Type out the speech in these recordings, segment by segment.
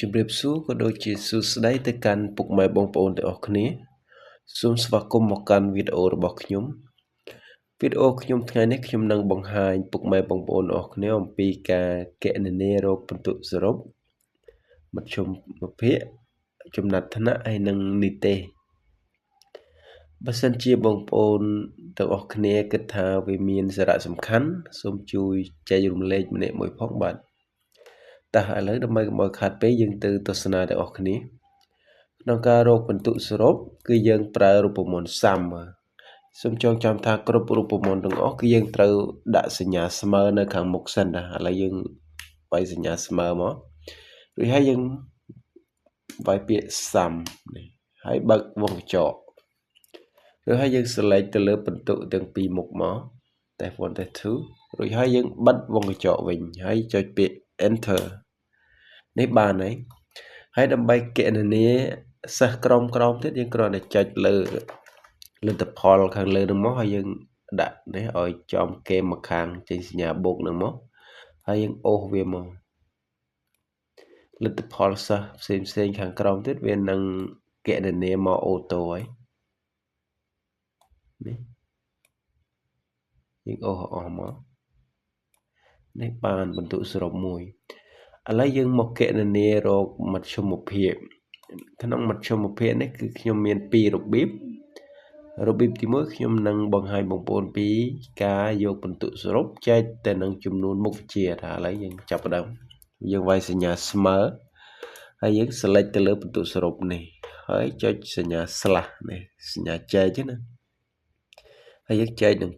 ជំរាបសួរក៏ដូចជាសួស្តីទៅកាន់ពុកម៉ែបងប្អូនទាំងអស់គ្នាសូមស្វាគមន៍មកកាន់វីដេអូរបស់ខ្ញុំខ្ញុំថ្ងៃនេះខ្ញុំនឹងបង្ហាញពុកម៉ែបងប្អូនទាំងអស់គ្នាអំពីការគណនារោគពិន្ទុសរុបមធ្យមភាគចំណាត់ថ្នាក់ហើយនិងនីតិបើសិនជាបងប្អូនទាំងអស់គ្នាគិតថាវាមានសារៈសំខាន់សូមជួយចែករំលែកម្នាក់មួយផងបាទតោះឥឡូវដើម្បីកុំឲ្យខាតពេលយើងទៅទស្សនាទាំងអស់គ្នាក្នុងការរកពិន្ទុសរុបគឺយើងប្រើរូបមន្តសាំសូមចងចាំថាគ្រប់រូបមន្តទាំងអស់គឺយើងត្រូវដាក់សញ្ញាស្មើនៅខាងមុខសិនណាឥឡូវយើងវាយសញ្ញាស្មើមករួចហើយយើងវាយពាក្យសាំនេះហើយបើកវងកញ្ចក់រួចហើយយើង select ទៅលើពិន្ទុទាំងពីរមុខមក test 1 test 2រួចហើយយើងបិទវងកញ្ចក់វិញហើយចុចពាក្យ enter នេះបានហើយដើម្បីគណនាសិស្សក្រុមទៀតយើងគ្រាន់តែចុចលើលទ្ធផលខាងលើនឹងមកហើយយើងដាក់នេះឲ្យចំគេមកខាងចេញសញ្ញាបូកនឹងមកហើយយើងអូសវាមកលទ្ធផលសិស្សផ្សេងខាងក្រោមទៀតវានឹងគណនាមកអូតូហើយនេះយើងអូសអស់មកនេះបានពិន្ទុសរុបមួយឥឡូវយើងមកគណនារោគមធ្យមភាពក្នុងមធ្យមភាពនេះគឺខ្ញុំមាន2របៀបទី1ខ្ញុំនឹងបង្ហាញបងប្អូនពីការយកពិន្ទុសរុបចែកទៅនឹងចំនួនមុខវិជ្ជាថាឥឡូវយើងចាប់ផ្ដើមយើងវាយសញ្ញាស្មើហើយយើង select ទៅលើពិន្ទុសរុបនេះហើយចុចសញ្ញា slash នេះសញ្ញាចែកណាហើយយើងចែកនឹង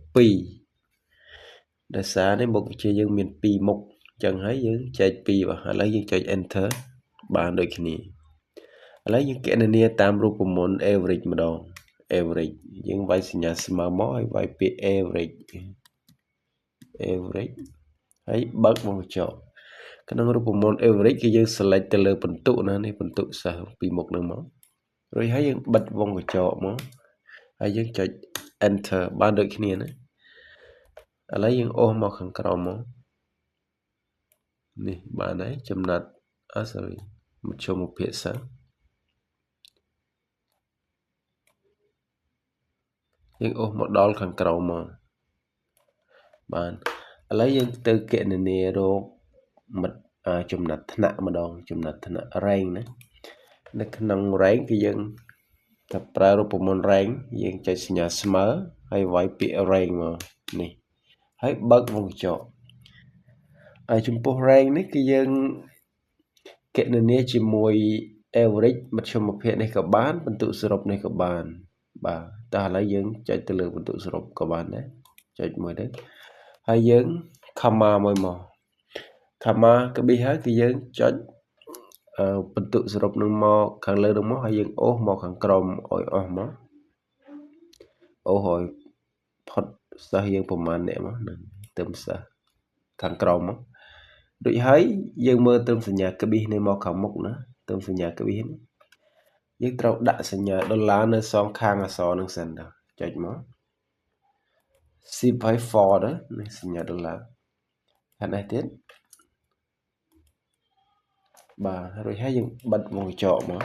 2ដោយសារនេះមុខវិជ្ជាយើងមាន2មុខអញ្ចឹងហើយយើងចែក2បាទឥឡូវយើងចុច enter បានដូចគ្នាឥឡូវយើងគណនាតាមរូបមន្ត average ម្ដង average យើងវាយសញ្ញាស្មើមកហើយវាយពាក្យ average ហើយបើកវងកញ្ចក់ក្នុងរូបមន្ត average គឺយើង select ទៅលើពិន្ទុណានេះពិន្ទុសិស្សពីមុខនឹងមករួចហើយយើងបិទវងកញ្ចក់មកហើយយើងចុច enter បានដូចគ្នាណាឥឡូវយើងអូសមកខាងក្រោមមកនេះបានហើយចំណាត់មធ្យមភាគសិស្សយើងអូសមកដល់ខាងក្រោមមកបានឥឡូវយើងទៅគណនារោគចំណាត់ថ្នាក់ម្ដងចំណាត់ថ្នាក់ rank ណានៅក្នុង rank គឺយើងតែប្រើរូបមន្ត rank យើងចុចសញ្ញាស្មើហើយវាយពាក្យ rank មកនេះហើយបើកវងកញ្ចក់ហើយចំពោះ rank នេះគឺយើងគណនាជាមួយ average មធ្យមភាពនេះក៏បានពិន្ទុសរុបនេះក៏បានបាទតែឥឡូវយើងចុចទៅលើពិន្ទុសរុបក៏បានដែរចុចមួយទៅហើយយើង comma មួយមក comma ក្បិសហើយគឺយើងចុចពិន្ទុសរុបនឹងមកខាងលើនឹងមកហើយយើងអូសមកខាងក្រោមឲ្យអស់មកអូសឲ្យផុតសិស្សយើងប្រមាណអ្នកមកនឹងទៅសិស្សខាងក្រោមមកដូចហើយយើងមើលទៅសញ្ញាក្បិសនេះមកខាងមុខណាទៅសញ្ញាក្បិសនេះយើងត្រូវដាក់សញ្ញាដុល្លារនៅសងខាងអក្សរនឹងសិនទៅចុចមក shift ហើយ for នេះសញ្ញាដុល្លារខាងនេះទៀតបាទរួចហើយយើងបិទវងកញ្ចក់មក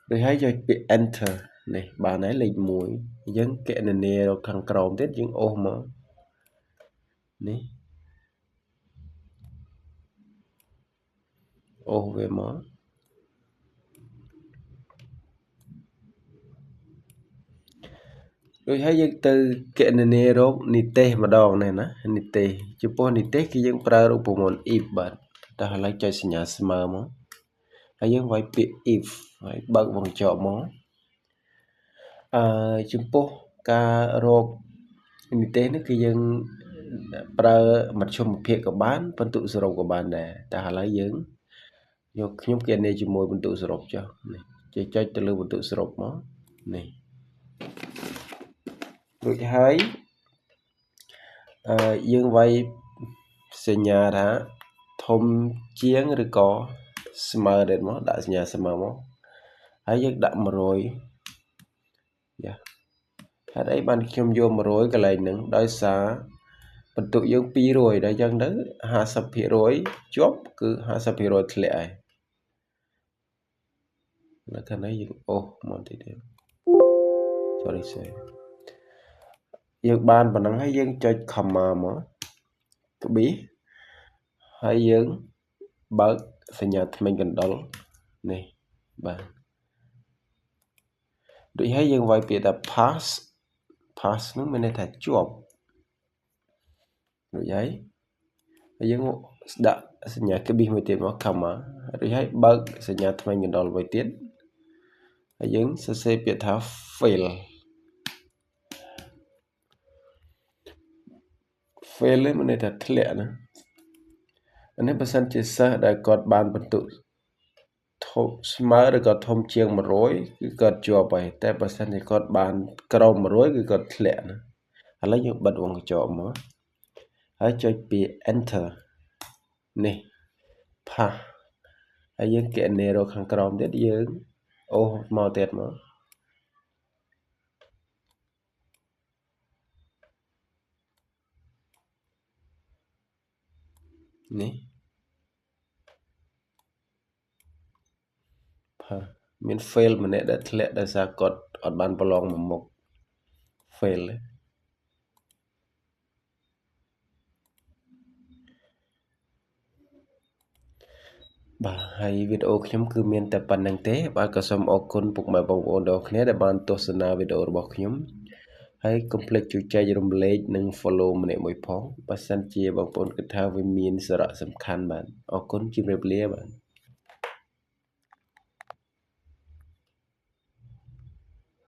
រួចហើយចុចពាក្យ enter នេះបានហើយលេខ1យើងគណនាខាងក្រោមទៀតយើងអូសមកនេះអូសវាមកដូចហើយយើងទៅគណនារោគនីតិម្ដងនេះណានីតិចំពោះនីតិគឺយើងប្រើរូបមន្ត if បាទតែឥឡូវចុចសញ្ញាស្មើមកហើយយើងវាយពាក្យ if ហើយបើកវងកញ្ចក់មកចំពោះការរកនីតិនេះគឺយើងប្រើមធ្យមភាពក៏បានពិន្ទុសរុបក៏បានដែរតែឥឡូវយើងយកខ្ញុំគណនាជាមួយពិន្ទុសរុបចុះនេះចុចទៅលើពិន្ទុសរុបមកនេះរួចហើយយើងវាយសញ្ញាថាធំជាងឬក៏ស្មើដែរមកដាក់សញ្ញាស្មើមកហើយយើងដាក់100ហេតុអីបានខ្ញុំយក100កន្លែងហ្នឹងដោយសារ បន្ទុកយើង200ដល់យ៉ាងទៅ 50% ជាប់គឺ 50% ធ្លាក់ហើយនៅខាងនេះយើងអូសមកតិចទៀត sorry យើងបានប៉ុណ្ណឹងហើយយើងចុច comma មកក្បៀសហើយយើងបើកសញ្ញាថ្មីកណ្ដុរនេះបាទដូចហើយយើងវាយពាក្យថា pass នោះមានន័យថាជាប់ដូចហើយយើងដាក់សញ្ញាក្បៀសមួយទៀតមក comma ដូចហើយបើកសញ្ញាថ្មីកណ្ដុរមួយទៀតហើយយើងសរសេរពាក្យថា fail នេះមានន័យថាធ្លាក់ណាអានេះបើសិនជាសិស្សដែលគាត់បានបន្ទុកស្មើឬក៏ធំជាង100គឺគាត់ជាប់ហើយតែបើសិនជាគាត់បានក្រោម100គឺគាត់ធ្លាក់ណាឥឡូវយើងបិទវងកញ្ចក់មកហើយចុចពាក្យ enter នេះ pass ហើយយើងគណនារកខាងក្រោមទៀតយើងអូសមកទៀតមកនេះ pass មាន fail ម្នាក់ដែលធ្លាក់ដោយសារគាត់អត់បានប្រឡងមួយមុខ fail បាទហើយវីដេអូខ្ញុំគឺមានតែប៉ុណ្្នឹងទេបាទក៏សូមអរគុណពុកម៉ែបងប្អូនទាំងគ្នាដែលបានទស្សនាវីដេអូរបស់ខ្ញុំហើយកុំភ្លេចជួយចែករំលែកនិង follow ម្នាក់មួយផងបើសិនជាបងប្អូនគិតថាវាមានសារៈសំខាន់បាទអរគុណជម្រាបលាបាទ